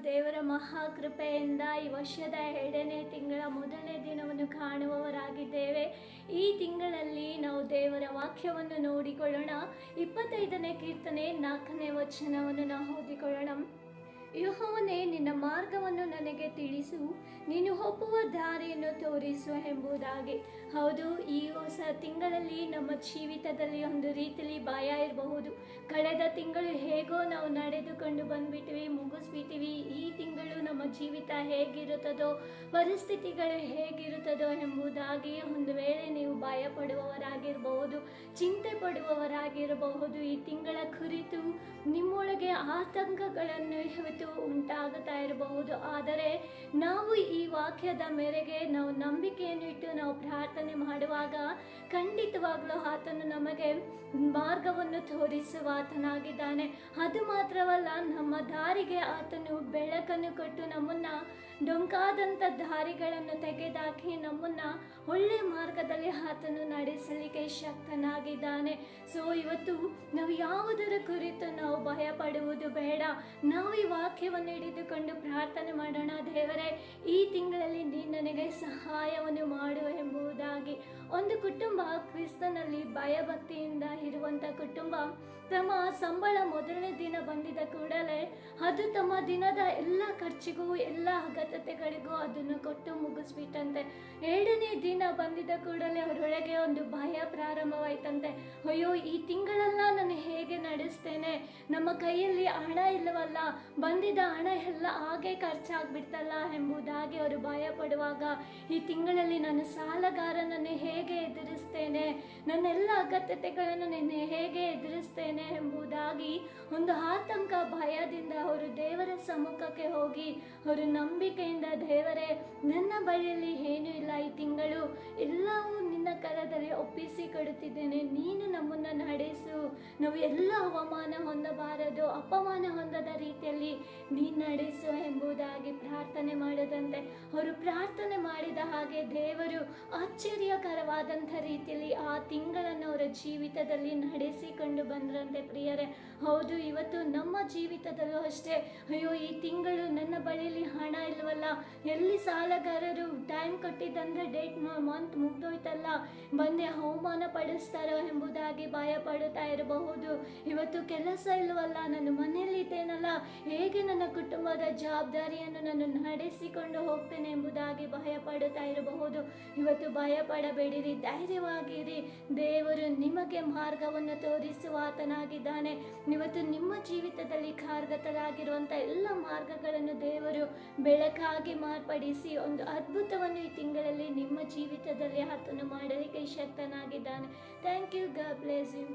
ದೇವರ ಮಹಾಕೃಪೆಯಿಂದ ಈ ವರ್ಷದ 2ನೇ ತಿಂಗಳ 1ನೇ ದಿನವನ್ನು ಕಾಣುವವರಾಗಿದ್ದೇವೆ. ಈ ತಿಂಗಳಲ್ಲಿ ನಾವು ದೇವರ ವಾಕ್ಯವನ್ನು ನೋಡಿಕೊಳ್ಳೋಣ. 25ನೇ ಕೀರ್ತನೆ 4ನೇ ವಚನವನ್ನು ನಾವು ಓದಿಕೊಳ್ಳೋಣ. ಯೆಹೋವನೇ, ನಿನ್ನ ಮಾರ್ಗವನ್ನು ನನಗೆ ತಿಳಿಸು, ನೀನು ಹೋಗುವ ದಾರಿಯನ್ನು ತೋರಿಸು ಎಂಬುದಾಗಿ. ಹೌದು, ಈ ಹೊಸ ತಿಂಗಳಲ್ಲಿ ನಮ್ಮ ಜೀವಿತದಲ್ಲಿ ಒಂದು ರೀತಿಯಲ್ಲಿ ಭಯ ಇರಬಹುದು. ಕಳೆದ ತಿಂಗಳು ಹೇಗೋ ನಾವು ನಡೆದುಕೊಂಡು ಬಂದ್ಬಿಟ್ವಿ, ಮುಗಿಸ್ಬಿಟ್ಟಿವಿ. ಈ ತಿಂಗಳು ನಮ್ಮ ಜೀವಿತ ಹೇಗಿರುತ್ತದೋ, ಪರಿಸ್ಥಿತಿಗಳು ಹೇಗಿರುತ್ತದೋ ಎಂಬುದಾಗಿ ಒಂದು ವೇಳೆ ನೀವು ಭಯ ಪಡುವವರಾಗಿರಬಹುದು, ಚಿಂತೆ ಪಡುವವರಾಗಿರಬಹುದು. ಈ ತಿಂಗಳ ಕುರಿತು ನಿಮ್ಮೊಳಗೆ ಆತಂಕಗಳನ್ನು ಇವತ್ತು ಉಂಟಾಗುತ್ತಾ ಇರಬಹುದು. ಆದರೆ ನಾವು ಈ ವಾಕ್ಯದ ಮೇರೆಗೆ ನಾವು ನಂಬಿಕೆಯನ್ನು ಇಟ್ಟು ನಾವು ಪ್ರಾರ್ಥನೆ ಮಾಡುವಾಗ ಖಂಡಿತವಾಗ್ಲೂ ಆತನು ನಮಗೆ ಮಾರ್ಗವನ್ನು ತೋರಿಸುವ ಆತನಾಗಿದ್ದಾನೆ. ಅದು ಮಾತ್ರವಲ್ಲ, ನಮ್ಮ ದಾರಿಗೆ ಆತನು ಬೆಳಕನ್ನು ಕೊಟ್ಟು ನಮ್ಮನ್ನ ಡೊಂಕಾದಂಥ ದಾರಿಗಳನ್ನು ತೆಗೆದಾಕಿ ನಮ್ಮನ್ನ ಒಳ್ಳೆ ಮಾರ್ಗದಲ್ಲಿ ಆತನು ನಡೆಸಲಿಕ್ಕೆ ಶಕ್ತನಾಗಿದ್ದಾನೆ. ಸೊ ಇವತ್ತು ನಾವು ಯಾವುದರ ಕುರಿತು ನಾವು ಭಯ ಪಡುವುದು ಬೇಡ. ನಾವು ಈ ವಾಕ್ಯವನ್ನು ಹಿಡಿದುಕೊಂಡು ಪ್ರಾರ್ಥನೆ ಮಾಡೋಣ. ದೇವರೇ, ಈ ತಿಂಗಳಲ್ಲಿ ನೀನು ನನಗೆ ಸಹಾಯವನ್ನು ಮಾಡು ಎಂಬುದಾಗಿ. ಒಂದು ಕುಟುಂಬ ಕ್ರಿಸ್ತನಲ್ಲಿ ಭಯಭಕ್ತಿಯಿಂದ ಇರುವಂಥ ಕುಟುಂಬ ತಮ್ಮ ಸಂಬಳ 1ನೇ ದಿನ ಬಂದಿದ ಕೂಡಲೇ ಅದು ತಮ್ಮ ದಿನದ ಎಲ್ಲ ಖರ್ಚಿಗೂ ಎಲ್ಲ ಅಗತ್ಯತೆಗಳಿಗೂ ಅದನ್ನು ಕೊಟ್ಟು ಮುಗಿಸ್ಬಿಟ್ಟಂತೆ. 2ನೇ ದಿನ ಬಂದಿದ ಕೂಡಲೇ ಅವರೊಳಗೆ ಒಂದು ಭಯ ಪ್ರಾರಂಭವಾಯ್ತಂತೆ. ಅಯ್ಯೋ, ಈ ತಿಂಗಳೆಲ್ಲ ನಾನು ಹೇಗೆ ನಡೆಸ್ತೇನೆ, ನಮ್ಮ ಕೈಯಲ್ಲಿ ಹಣ ಇಲ್ಲವಲ್ಲ, ಬಂದಿದ್ದ ಹಣ ಎಲ್ಲ ಹಾಗೆ ಖರ್ಚಾಗ್ಬಿಡ್ತಲ್ಲ ಎಂಬುದಾಗಿ ಅವರು ಭಯ ಪಡುವಾಗ, ಈ ತಿಂಗಳಲ್ಲಿ ನಾನು ಸಾಲಗಾರನನ್ನು ಹೇಗೆ ಎದುರಿಸ್ತೇನೆ, ನನ್ನೆಲ್ಲ ಅಗತ್ಯತೆಗಳನ್ನು ನಾನು ಹೇಗೆ ಎದುರಿಸ್ತೇನೆ ಎಂಬುದಾಗಿ ಒಂದು ಆತಂಕ, ಭಯದಿಂದ ಅವರು ದೇವರ ಸಮ್ಮುಖಕ್ಕೆ ಹೋಗಿ ಅವರು ನಂಬಿಕೆಯಿಂದ, ದೇವರೇ, ನನ್ನ ಬಳಿಯಲ್ಲಿ ಏನೂ ಇಲ್ಲ, ಈ ತಿಂಗಳು ಎಲ್ಲವೂ ನಿನ್ನ ಕರದಲ್ಲಿ ಒಪ್ಪಿಸಿ ಕೊಡುತ್ತಿದ್ದೇನೆ, ನೀನು ನಮ್ಮನ್ನು ನಡೆಸು, ನಾವು ಎಲ್ಲ ಅವಮಾನ ಹೊಂದಬಾರದು, ಅಪಮಾನ ಹೊಂದದ ರೀತಿಯಲ್ಲಿ ನೀನು ನಡೆಸು ಎಂಬುದಾಗಿ ಪ್ರಾರ್ಥನೆ ಮಾಡದಂತೆ ಅವರು ಪ್ರಾರ್ಥನೆ ಮಾಡಿದ ಹಾಗೆ ದೇವರು ಆಶ್ಚರ್ಯಕರವಾದಂಥ ರೀತಿಯಲ್ಲಿ ಆ ತಿಂಗಳನ್ನು ಅವರ ಜೀವಿತದಲ್ಲಿ ನಡೆಸಿಕೊಂಡು ಬಂದ್ರಂತೆ. ಪ್ರಿಯರೇ, ಹೌದು, ಇವತ್ತು ನಮ್ಮ ಜೀವಿತದಲ್ಲೂ ಅಷ್ಟೇ, ಅಯ್ಯೋ, ಈ ತಿಂಗಳು ನನ್ನ ಬಳಿಯಲ್ಲಿ ಹಣ ಇಲ್ವಲ್ಲ, ಎಲ್ಲಿ ಸಾಲಗಾರರು ಟೈಮ್ ಕೊಟ್ಟಿದ್ದಂದ್ರೆ ಡೇಟ್ ಮಂತ್ ಮುಗ್ದೋಯ್ತಲ್ಲ, ಬಂದೆ ಅವಮಾನ ಪಡಿಸ್ತಾರೋ ಎಂಬುದಾಗಿ ಭಯ ಪಡುತ್ತಾ ಇರಬಹುದು. ಇವತ್ತು ಕೆಲಸ ಇಲ್ವಲ್ಲ, ನನ್ನ ಮನೆಯಲ್ಲಿದ್ದೇನಲ್ಲ, ಹೇಗೆ ನನ್ನ ಕುಟುಂಬದ ಜವಾಬ್ದಾರಿಯನ್ನು ನಾನು ನಡೆಸಿಕೊಂಡು ಹೋಗ್ತೇನೆ ಎಂಬುದಾಗಿ ಭಯ ಪಡುತ್ತಾ ಇರಬಹುದು. ಇವತ್ತು ಭಯ ಪಡಬೇಡಿರಿ, ಧೈರ್ಯವಾಗಿರಿ. ದೇವರು ನಿಮಗೆ ಮಾರ್ಗವನ್ನು ತೋರಿಸುವ ಆತನಾಗಿದ್ದಾನೆ. ಇವತ್ತು ನಿಮ್ಮ ಜೀವಿತದಲ್ಲಿ ಕಾರ್ಯಗತರಾಗಿರುವಂಥ ಎಲ್ಲ ಮಾರ್ಗಗಳನ್ನು ದೇವರು ಬೆಳಕಾಗಿ ಮಾರ್ಪಡಿಸಿ ಒಂದು ಅದ್ಭುತವನ್ನು ಈ ತಿಂಗಳಲ್ಲಿ ನಿಮ್ಮ ಜೀವಿತದಲ್ಲಿ ಆತನು ಮಾಡಲಿಕ್ಕೆ ಶಕ್ತನಾಗಿದ್ದಾನೆ. Thank you. God bless you.